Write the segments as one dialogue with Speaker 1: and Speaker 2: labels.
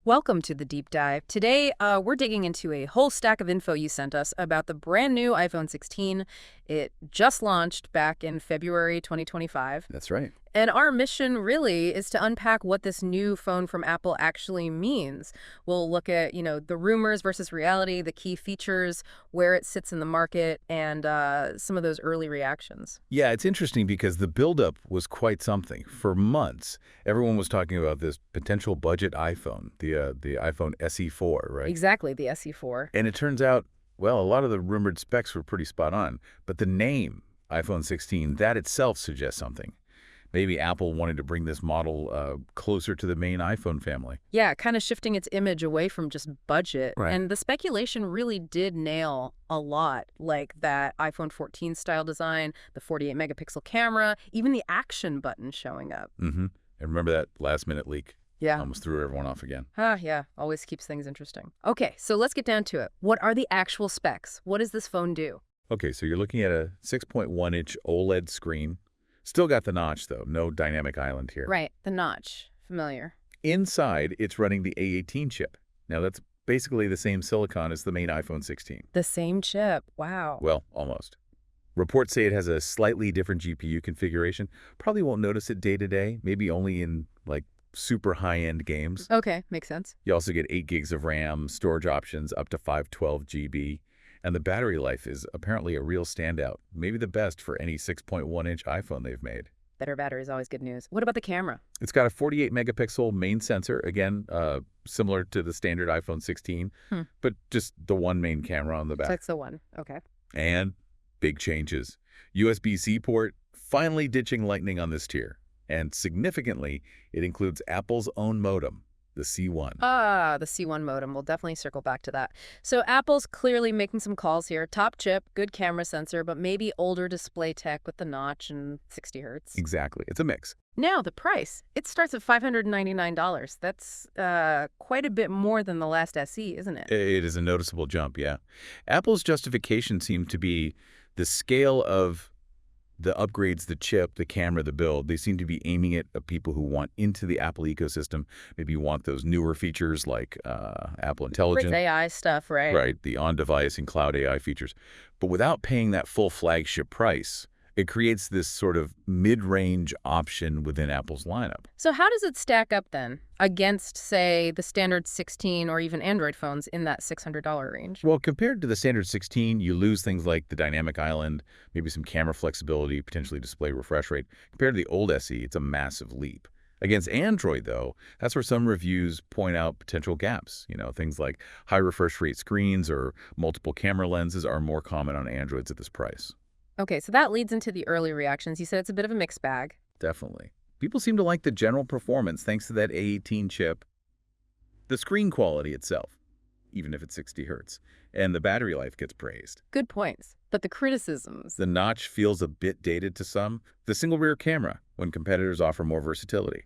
Speaker 1: Welcome to the deep dive. Today, we're digging into a whole stack of info you sent us about the brand new iPhone 16. It just launched back in February 2025.
Speaker 2: That's right.
Speaker 1: And our mission really is to unpack what this new phone from Apple actually means. We'll look at, the rumors versus reality, the key features, where it sits in the market, and some of those early reactions.
Speaker 2: Yeah, it's interesting because the buildup was quite something. For months, everyone was talking about this potential budget iPhone, the iPhone SE4, right?
Speaker 1: Exactly, the SE4.
Speaker 2: And it turns out, well, a lot of the rumored specs were pretty spot on. But the name, iPhone 16, that itself suggests something. Maybe Apple wanted to bring this model closer to the main iPhone family.
Speaker 1: Yeah, kind of shifting its image away from just budget.
Speaker 2: Right.
Speaker 1: And the speculation really did nail a lot, like that iPhone 14 style design, the 48 megapixel camera, even the action button showing up.
Speaker 2: Mm-hmm. And remember that last-minute leak?
Speaker 1: Yeah.
Speaker 2: Almost threw everyone off again.
Speaker 1: Yeah, always keeps things interesting. Okay, so let's get down to it. What are the actual specs? What does this phone do?
Speaker 2: Okay, so you're looking at a 6.1-inch OLED screen. Still got the notch, though. No dynamic island here.
Speaker 1: Right, the notch. Familiar.
Speaker 2: Inside, it's running the A18 chip. Now, that's basically the same silicon as the main iPhone 16.
Speaker 1: The same chip. Wow.
Speaker 2: Well, almost. Reports say it has a slightly different GPU configuration. Probably won't notice it day to day, maybe only in, super high-end games.
Speaker 1: Okay, makes sense.
Speaker 2: You also get 8 gigs of RAM, storage options up to 512 GB. And the battery life is apparently a real standout, maybe the best for any 6.1-inch iPhone they've made.
Speaker 1: Better battery is always good news. What about the camera?
Speaker 2: It's got a 48 megapixel main sensor, again, similar to the standard iPhone 16, but just the one main camera on the back.
Speaker 1: That's the one. Okay.
Speaker 2: And big changes. USB-C port, finally ditching Lightning on this tier. And significantly, it includes Apple's own modem, the C1.
Speaker 1: The C1 modem. We'll definitely circle back to that. So Apple's clearly making some calls here. Top chip, good camera sensor, but maybe older display tech with the notch and 60 hertz.
Speaker 2: Exactly. It's a mix.
Speaker 1: Now, the price. It starts at $599. That's quite a bit more than the last SE, isn't it?
Speaker 2: It is a noticeable jump, yeah. Apple's justification seemed to be the scale of the upgrades, the chip, the camera, the build. They seem to be aiming it at people who want into the Apple ecosystem, maybe want those newer features like Apple Intelligence.
Speaker 1: AI stuff, right?
Speaker 2: Right, the on-device and cloud AI features. But without paying that full flagship price, it creates this sort of mid-range option within Apple's lineup.
Speaker 1: So how does it stack up then against, say, the standard 16 or even Android phones in that $600 range?
Speaker 2: Well, compared to the standard 16, you lose things like the dynamic island, maybe some camera flexibility, potentially display refresh rate. Compared to the old SE, it's a massive leap. Against Android, though, that's where some reviews point out potential gaps. Things like high refresh rate screens or multiple camera lenses are more common on Androids at this price.
Speaker 1: Okay, so that leads into the early reactions. You said it's a bit of a mixed bag.
Speaker 2: Definitely. People seem to like the general performance thanks to that A18 chip, the screen quality itself, even if it's 60 hertz, and the battery life gets praised.
Speaker 1: Good points. But the criticisms.
Speaker 2: The notch feels a bit dated to some. The single rear camera, when competitors offer more versatility.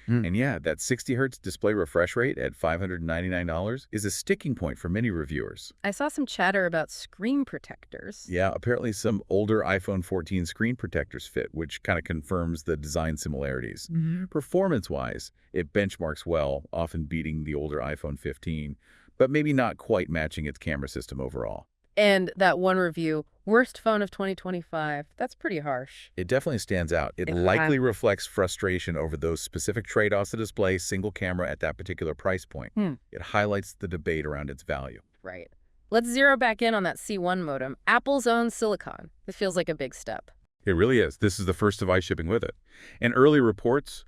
Speaker 2: And yeah, that 60 hertz display refresh rate at $599 is a sticking point for many reviewers.
Speaker 1: I saw some chatter about screen protectors.
Speaker 2: Yeah, apparently some older iPhone 14 screen protectors fit, which kind of confirms the design similarities. Performance-wise, it benchmarks well, often beating the older iPhone 15, but maybe not quite matching its camera system overall.
Speaker 1: And that one review, worst phone of 2025, that's pretty harsh.
Speaker 2: It definitely stands out. It likely reflects frustration over those specific trade-offs to display single camera at that particular price point. It highlights the debate around its value.
Speaker 1: Right. Let's zero back in on that C1 modem, Apple's own silicon. This feels like a big step.
Speaker 2: It really is. This is the first device shipping with it. And early reports,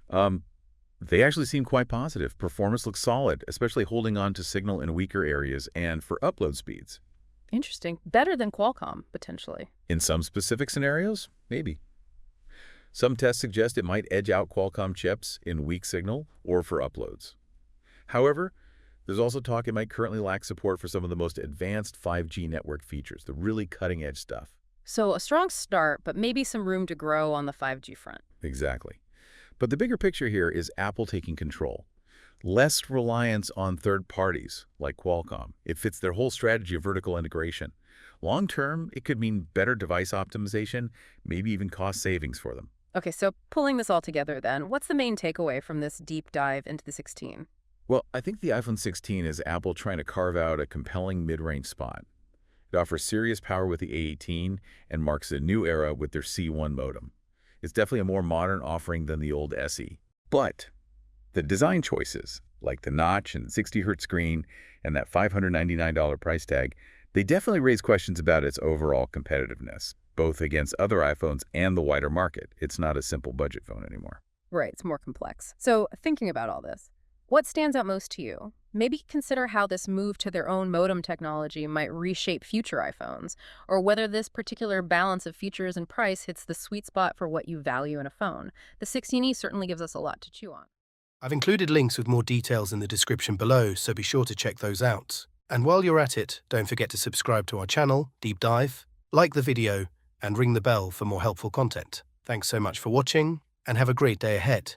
Speaker 2: they actually seem quite positive. Performance looks solid, especially holding on to signal in weaker areas and for upload speeds.
Speaker 1: Interesting. Better than Qualcomm, potentially.
Speaker 2: In some specific scenarios, maybe. Some tests suggest it might edge out Qualcomm chips in weak signal or for uploads. However, there's also talk it might currently lack support for some of the most advanced 5G network features, the really cutting-edge stuff.
Speaker 1: So a strong start, but maybe some room to grow on the 5G front.
Speaker 2: Exactly. But the bigger picture here is Apple taking control. Less reliance on third parties like Qualcomm. It fits their whole strategy of vertical integration. Long-term, it could mean better device optimization, maybe even cost savings for them.
Speaker 1: Okay, so pulling this all together then, what's the main takeaway from this deep dive into the 16?
Speaker 2: Well, I think the iPhone 16 is Apple trying to carve out a compelling mid-range spot. It offers serious power with the A18 and marks a new era with their C1 modem. It's definitely a more modern offering than the old SE. But the design choices, like the notch and 60Hz screen and that $599 price tag, they definitely raise questions about its overall competitiveness, both against other iPhones and the wider market. It's not a simple budget phone anymore.
Speaker 1: Right, it's more complex. So, thinking about all this, what stands out most to you? Maybe consider how this move to their own modem technology might reshape future iPhones, or whether this particular balance of features and price hits the sweet spot for what you value in a phone. The 16E certainly gives us a lot to chew on.
Speaker 3: I've included links with more details in the description below, so be sure to check those out. And while you're at it, don't forget to subscribe to our channel, Deep Dive, like the video, and ring the bell for more helpful content. Thanks so much for watching, and have a great day ahead.